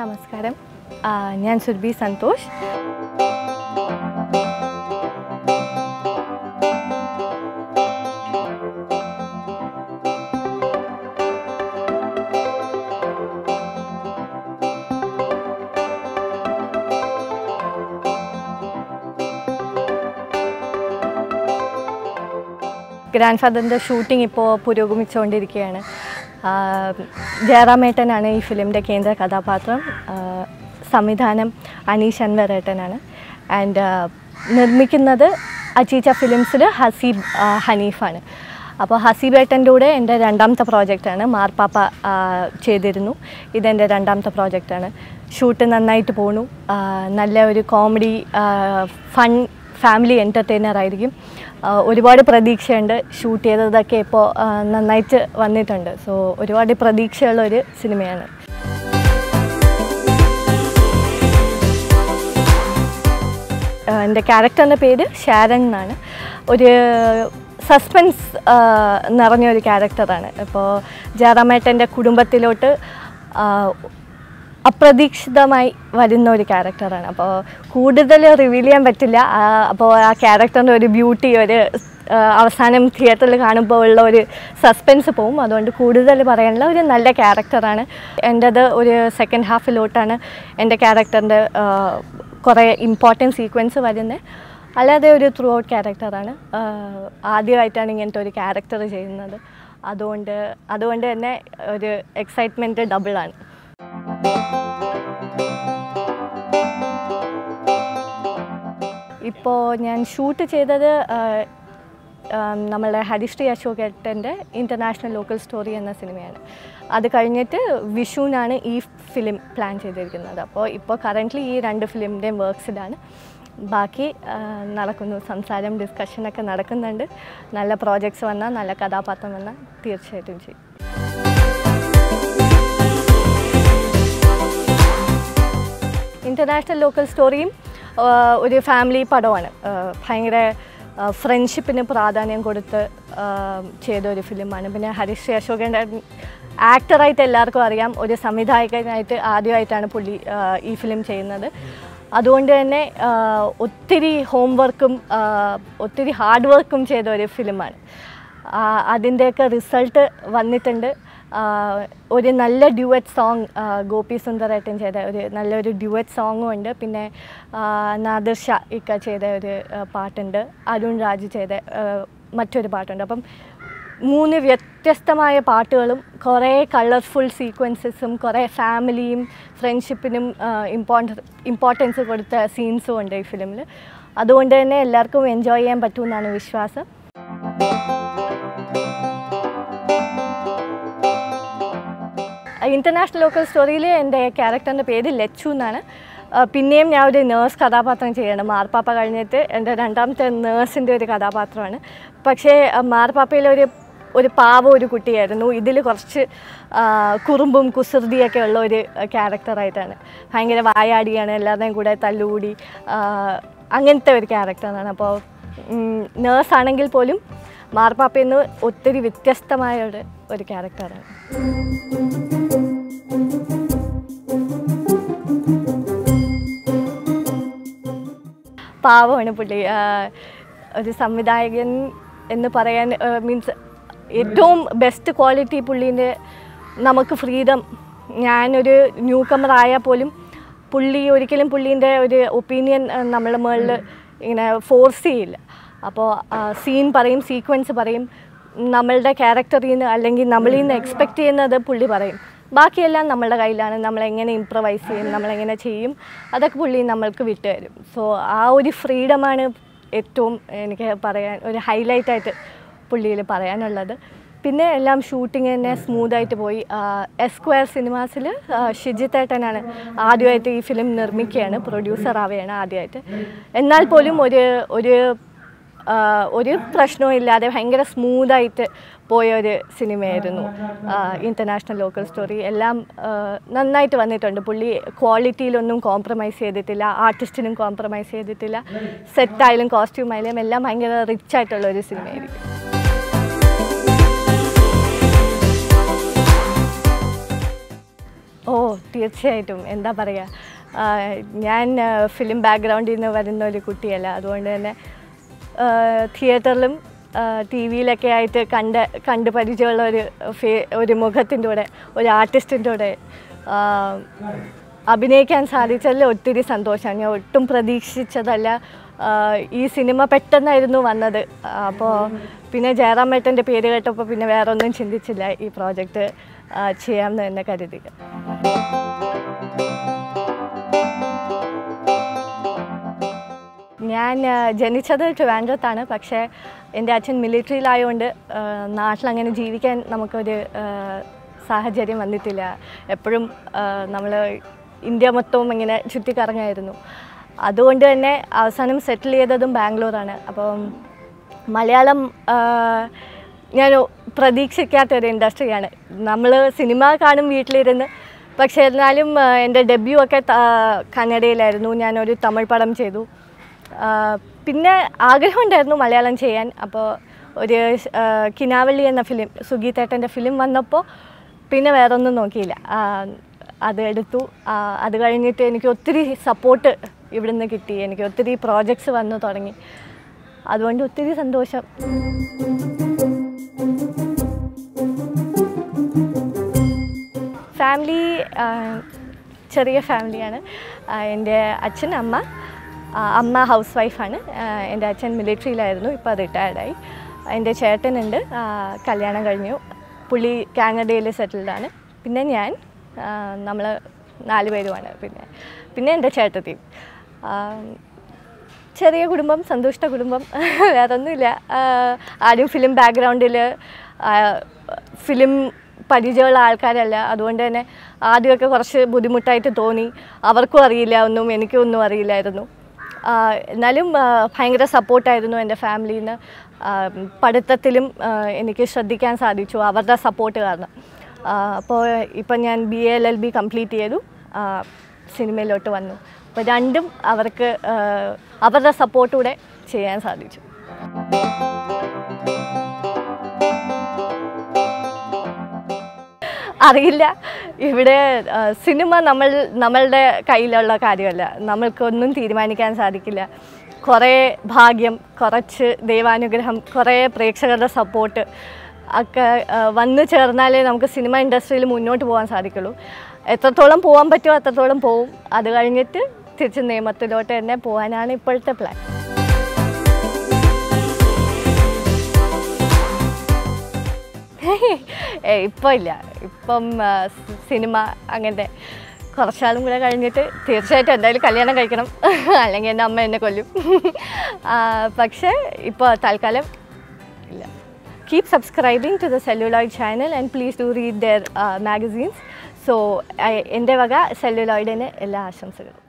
നമസ്കാരം. ഞാൻ Surbhi Santhosh. Grand ഫാദറിൻ്റെ shooting ഇപ്പോൾ പുരോഗമിച്ചുകൊണ്ടിരിക്കുകയാണ്. ജയറാമേട്ടനാണ് ഈ ഫിലിമിൻ്റെ കേന്ദ്ര കഥാപാത്രം. സംവിധാനം അനീഷ് അൻവറേട്ടനാണ്. ആൻഡ് നിർമ്മിക്കുന്നത് അച്ചീച്ച ഫിലിംസിൽ ഹസീബ് ഹനീഫാണ്. അപ്പോൾ ഹസീബ് ഏട്ടൻ്റെ കൂടെ എൻ്റെ രണ്ടാമത്തെ പ്രോജക്റ്റാണ്. മാർപ്പാപ്പ ചെയ്തിരുന്നു. ഇതെൻ്റെ രണ്ടാമത്തെ പ്രോജക്റ്റാണ്. ഷൂട്ട് നന്നായിട്ട് പോണു. നല്ല ഒരു കോമഡി ഫൺ ഫാമിലി എൻ്റർടൈനർ ആയിരിക്കും. ഒരുപാട് പ്രതീക്ഷയുണ്ട്. ഷൂട്ട് ചെയ്തതൊക്കെ ഇപ്പോൾ നന്നായിട്ട് വന്നിട്ടുണ്ട്. സോ ഒരുപാട് പ്രതീക്ഷയുള്ളൊരു സിനിമയാണ്. എൻ്റെ ക്യാരക്ടറിൻ്റെ പേര് ഷാരൻ എന്നാണ്. ഒരു സസ്പെൻസ് നിറഞ്ഞൊരു ക്യാരക്ടറാണ്. ഇപ്പോൾ ജയറാമേട്ടൻ്റെ കുടുംബത്തിലോട്ട് അപ്രതീക്ഷിതമായി വരുന്ന ഒരു ക്യാരക്ടറാണ്. അപ്പോൾ കൂടുതൽ റിവീൽ ചെയ്യാൻ പറ്റില്ല. അപ്പോൾ ആ ക്യാരക്ടറിൻ്റെ ഒരു ബ്യൂട്ടി ഒരു അവസാനം തിയേറ്ററിൽ കാണുമ്പോൾ ഉള്ള ഒരു സസ്പെൻസ് പോവും. അതുകൊണ്ട് കൂടുതൽ പറയാനുള്ള ഒരു നല്ല ക്യാരക്ടറാണ്. എൻ്റേത് ഒരു സെക്കൻഡ് ഹാഫിലോട്ടാണ് എൻ്റെ ക്യാരക്ടറിൻ്റെ കുറേ ഇമ്പോർട്ടൻറ്റ് സീക്വൻസ് വരുന്നത്. അല്ലാതെ ഒരു ത്രൂ ഔട്ട് ക്യാരക്ടറാണ്. ആദ്യമായിട്ടാണ് ഇങ്ങനത്തെ ഒരു ക്യാരക്ടർ ചെയ്യുന്നത്. അതുകൊണ്ട് തന്നെ ഒരു എക്സൈറ്റ്മെൻറ്റ് ഡബിളാണ്. ഇപ്പോൾ ഞാൻ ഷൂട്ട് ചെയ്തത് നമ്മളുടെ ഹരിശ്രീ അശോകേട്ടൻ്റെ ഇൻ്റർനാഷണൽ ലോക്കൽ സ്റ്റോറി എന്ന സിനിമയാണ്. അത് കഴിഞ്ഞിട്ട് വിഷുവിനാണ് ഈ ഫിലിം പ്ലാൻ ചെയ്തിരിക്കുന്നത്. ഇപ്പോൾ കറൻ്റ്ലി ഈ രണ്ട് ഫിലിമിൻ്റെയും വർക്ക്സിലാണ്. ബാക്കി നടക്കുന്നു. സംസാരം ഡിസ്കഷനൊക്കെ നടക്കുന്നുണ്ട്. നല്ല പ്രോജക്ട്സ് വന്നാൽ, നല്ല കഥാപാത്രം വന്നാൽ തീർച്ചയായിട്ടും ചെയ്യും. ഇൻ്റർനാഷണൽ ലോക്കൽ സ്റ്റോറിയും ഒരു ഫാമിലി പടമാണ്. ഭയങ്കര ഫ്രണ്ട്ഷിപ്പിന് പ്രാധാന്യം കൊടുത്ത് ചെയ്തൊരു ഫിലിമാണ്. പിന്നെ ഹരിശ്രീ അശോകൻ്റെ ആക്ടറായിട്ട് എല്ലാവർക്കും അറിയാം. ഒരു സംവിധായകനായിട്ട് ആദ്യമായിട്ടാണ് പുള്ളി ഈ ഫിലിം ചെയ്യുന്നത്. അതുകൊണ്ട് തന്നെ ഒത്തിരി ഹോംവർക്കും ഒത്തിരി ഹാർഡ് വർക്കും ചെയ്ത ഒരു ഫിലിമാണ്. അതിൻ്റെയൊക്കെ റിസൾട്ട് വന്നിട്ടുണ്ട്. ഒരു നല്ല ഡ്യുവറ്റ് സോങ് ഗോപി സുന്ദരേട്ടൻ ചെയ്ത ഒരു നല്ലൊരു ഡ്യുവറ്റ് സോങ്ങും ഉണ്ട്. പിന്നെ നാദിർ ഷാ ഇക്ക ചെയ്ത ഒരു പാട്ടുണ്ട്. അരുൺ രാജ് ചെയ്ത മറ്റൊരു പാട്ടുണ്ട്. അപ്പം 3 വ്യത്യസ്തമായ പാട്ടുകളും കുറേ കളർഫുൾ സീക്വൻസസും കുറേ ഫാമിലിയും ഫ്രണ്ട്ഷിപ്പിനും ഇമ്പോർട്ടൻസ് കൊടുത്ത സീൻസും ഉണ്ട് ഈ ഫിലിമിൽ. അതുകൊണ്ട് തന്നെ എല്ലാവർക്കും എൻജോയ് ചെയ്യാൻ പറ്റുമെന്നാണ് വിശ്വാസം. ഇൻ്റർനാഷണൽ ലോക്കൽ സ്റ്റോറിയിൽ എൻ്റെ ക്യാരക്ടറിൻ്റെ പേര് ലച്ചു എന്നാണ്. പിന്നെയും ഞാൻ ഒരു നേഴ്സ് കഥാപാത്രം ചെയ്യണം. മാർപ്പാപ്പ കഴിഞ്ഞിട്ട് എൻ്റെ രണ്ടാമത്തെ നേഴ്സിൻ്റെ ഒരു കഥാപാത്രമാണ്. പക്ഷേ മാർപ്പാപ്പയിൽ ഒരു പാവ ഒരു കുട്ടിയായിരുന്നു. ഇതിൽ കുറച്ച് കുറുമ്പും കുസൃതിയൊക്കെ ഉള്ള ഒരു ക്യാരക്ടറായിട്ടാണ്. ഭയങ്കര വായാടിയാണ്. എല്ലാവരുടെയും കൂടെ തല്ലുകൂടി അങ്ങനത്തെ ഒരു ക്യാരക്ടറാണ്. അപ്പോൾ നേഴ്സാണെങ്കിൽ പോലും മാർപ്പാപ്പയിൽ നിന്ന് ഒത്തിരി വ്യത്യസ്തമായ ഒരു ക്യാരക്ടറാണ്. പാവമാണ് പുള്ളി. ഒരു സംവിധായകൻ എന്ന് പറയാൻ മീൻസ് ഏറ്റവും ബെസ്റ്റ് ക്വാളിറ്റി പുള്ളീൻ്റെ നമുക്ക് ഫ്രീഡം. ഞാനൊരു ന്യൂ കമർ ആയാൽ പോലും പുള്ളി ഒരിക്കലും പുള്ളീൻ്റെ ഒരു ഒപ്പീനിയൻ നമ്മളെ മുകളിൽ ഇങ്ങനെ ഫോഴ്സ് ചെയ്യില്ല. അപ്പോൾ സീൻ പറയും, സീക്വൻസ് പറയും, നമ്മളുടെ ക്യാരക്ടറിൽ നിന്ന് അല്ലെങ്കിൽ നമ്മളിൽ നിന്ന് എക്സ്പെക്റ്റ് ചെയ്യുന്നത് പുള്ളി പറയും. ബാക്കിയെല്ലാം നമ്മളുടെ കയ്യിലാണ്. നമ്മളെങ്ങനെ ഇംപ്രവൈസ് ചെയ്യും, നമ്മളെങ്ങനെ ചെയ്യും, അതൊക്കെ പുള്ളി നമ്മൾക്ക് വിട്ടുതരും. സോ ആ ഒരു ഫ്രീഡമാണ് ഏറ്റവും എനിക്ക് പറയാൻ ഒരു ഹൈലൈറ്റായിട്ട് പുള്ളിയിൽ പറയാനുള്ളത്. പിന്നെ എല്ലാം ഷൂട്ടിങ് തന്നെ സ്മൂത്തായിട്ട് പോയി. എസ്ക്വയർ സിനിമാസിൽ ഷിജിത്തേട്ടനാണ് ആദ്യമായിട്ട് ഈ ഫിലിം നിർമ്മിക്കുകയാണ്, പ്രൊഡ്യൂസർ ആവുകയാണ് ആദ്യമായിട്ട്. എന്നാൽ പോലും ഒരു പ്രശ്നവും ഇല്ലാതെ ഭയങ്കര സ്മൂത്തായിട്ട് പോയൊരു സിനിമയായിരുന്നു ഇൻ്റർനാഷണൽ ലോക്കൽ സ്റ്റോറി. എല്ലാം നന്നായിട്ട് വന്നിട്ടുണ്ട്. പുള്ളി ക്വാളിറ്റിയിലൊന്നും കോംപ്രമൈസ് ചെയ്തിട്ടില്ല, ആർട്ടിസ്റ്റിനും കോംപ്രമൈസ് ചെയ്തിട്ടില്ല. സെറ്റായാലും കോസ്റ്റ്യൂമായാലും എല്ലാം ഭയങ്കര റിച്ച് ആയിട്ടുള്ളൊരു സിനിമയായിരിക്കും. തീർച്ചയായിട്ടും എന്താ പറയുക, ഞാൻ ഫിലിം ബാക്ക്ഗ്രൗണ്ടിൽ നിന്ന് വരുന്ന ഒരു കുട്ടിയല്ല. അതുകൊണ്ട് തന്നെ തിയേറ്ററിലും ടി വിയിലൊക്കെ ആയിട്ട് കണ്ട് പരിചയമുള്ള ഒരു മുഖത്തിൻ്റെ കൂടെ ഒരു ആർട്ടിസ്റ്റിൻ്റെ കൂടെ അഭിനയിക്കാൻ സാധിച്ചതിൽ ഒത്തിരി സന്തോഷമാണ്. ഞാൻ ഒട്ടും പ്രതീക്ഷിച്ചതല്ല. ഈ സിനിമ പെട്ടെന്നായിരുന്നു വന്നത്. അപ്പോൾ പിന്നെ ജയറാമേട്ടൻ്റെ പേര് കേട്ടപ്പോൾ പിന്നെ വേറെ ഒന്നും ചിന്തിച്ചില്ല, ഈ പ്രോജക്റ്റ് ചെയ്യാമെന്ന് തന്നെ കരുതി. ഞാൻ ജനിച്ചത് ട്രിവാൻഡ്രത്താണ്. പക്ഷേ എൻ്റെ അച്ഛൻ മിലിറ്ററിയിലായതുകൊണ്ട് നാട്ടിലങ്ങനെ ജീവിക്കാൻ നമുക്കൊരു സാഹചര്യം വന്നിട്ടില്ല. എപ്പോഴും നമ്മൾ ഇന്ത്യ മൊത്തവും ഇങ്ങനെ ചുറ്റിക്കറങ്ങായിരുന്നു. അതുകൊണ്ട് തന്നെ അവസാനം സെറ്റിൽ ചെയ്തതും ബാംഗ്ലൂരാണ്. അപ്പം മലയാളം ഞാൻ പ്രതീക്ഷിക്കാത്തൊരു ഇൻഡസ്ട്രിയാണ്. നമ്മൾ സിനിമ കാണും വീട്ടിലിരുന്ന്. പക്ഷേ എന്നാലും എൻ്റെ ഡെബ്യൂ ഒക്കെ കന്നഡയിലായിരുന്നു. ഞാനൊരു തമിഴ് പടം ചെയ്തു. പിന്നെ ആഗ്രഹമുണ്ടായിരുന്നു മലയാളം ചെയ്യാൻ. അപ്പോൾ ഒരു കിനാവള്ളി എന്ന ഫിലിം, സുഗീതേട്ടൻ്റെ ഫിലിം വന്നപ്പോൾ പിന്നെ വേറൊന്നും നോക്കിയില്ല, അത് എടുത്തു. അത് കഴിഞ്ഞിട്ട് എനിക്ക് ഒത്തിരി സപ്പോർട്ട് ഇവിടുന്ന് കിട്ടി. എനിക്ക് ഒത്തിരി പ്രോജക്ട്സ് വന്നു തുടങ്ങി. അതുകൊണ്ട് ഒത്തിരി സന്തോഷം. ഫാമിലി ചെറിയ ഫാമിലിയാണ്. എൻ്റെ അച്ഛൻ, അമ്മ ഹൗസ് വൈഫാണ്. എൻ്റെ അച്ഛൻ മിലിറ്ററിയിലായിരുന്നു, ഇപ്പോൾ റിട്ടയർഡായി. എൻ്റെ ചേട്ടനുണ്ട്, കല്യാണം കഴിഞ്ഞു, പുള്ളി കാനഡയിൽ സെറ്റിൽഡാണ്. പിന്നെ നമ്മൾ 4 പേരുമാണ്. പിന്നെ എൻ്റെ ചേട്ടത്തിയും. ചെറിയ കുടുംബം, സന്തുഷ്ട കുടുംബം, വേറൊന്നുമില്ല. ആരും ഫിലിം ബാക്ക്ഗ്രൗണ്ടിൽ ഫിലിം പരിചയമുള്ള ആൾക്കാരല്ല. അതുകൊണ്ട് തന്നെ ആദ്യമൊക്കെ കുറച്ച് ബുദ്ധിമുട്ടായിട്ട് തോന്നി. അവർക്കും അറിയില്ല ഒന്നും, എനിക്കും ഒന്നും അറിയില്ലായിരുന്നു. എന്നാലും ഭയങ്കര സപ്പോർട്ടായിരുന്നു എൻ്റെ ഫാമിലിയിൽ നിന്ന്. പഠിത്തത്തിലും എനിക്ക് ശ്രദ്ധിക്കാൻ സാധിച്ചു അവരുടെ സപ്പോർട്ട് കാരണം. അപ്പോൾ ഇപ്പം ഞാൻ BA LLB കംപ്ലീറ്റ് ചെയ്തു, സിനിമയിലോട്ട് വന്നു. അപ്പോൾ രണ്ടും അവർക്ക് അവരുടെ സപ്പോർട്ടൂടെ ചെയ്യാൻ സാധിച്ചു. അറിയില്ല, ഇവിടെ സിനിമ നമ്മളുടെ കയ്യിലുള്ള കാര്യമല്ല. നമ്മൾക്കൊന്നും തീരുമാനിക്കാൻ സാധിക്കില്ല. കുറേ ഭാഗ്യം, കുറച്ച് ദൈവാനുഗ്രഹം, കുറേ പ്രേക്ഷകരുടെ സപ്പോർട്ട് ഒക്കെ വന്നു ചേർന്നാലേ നമുക്ക് സിനിമ ഇൻഡസ്ട്രിയിൽ മുന്നോട്ട് പോകാൻ സാധിക്കുള്ളൂ. എത്രത്തോളം പോകാൻ പറ്റുമോ അത്രത്തോളം പോവും. അത് കഴിഞ്ഞിട്ട് തിരിച്ച് നിയമത്തിലോട്ട് തന്നെ പോകാനാണ് ഇപ്പോഴത്തെ പ്ലാൻ. ഇപ്പോൾ ഇല്ല. ഇപ്പം സിനിമ അങ്ങനത്തെ കുറച്ചാളും കൂടെ കഴിഞ്ഞിട്ട് തീർച്ചയായിട്ടും എന്തായാലും കല്യാണം കഴിക്കണം, അല്ലെങ്കിൽ എൻ്റെ അമ്മ എന്നെ കൊല്ലും. പക്ഷേ ഇപ്പോൾ തൽക്കാലം ഇല്ല. Keep subscribing to the Celluloid channel and please do read their magazines. So എൻ്റെ വക സെല്ലുലോയിഡിന് എല്ലാ ആശംസകളും.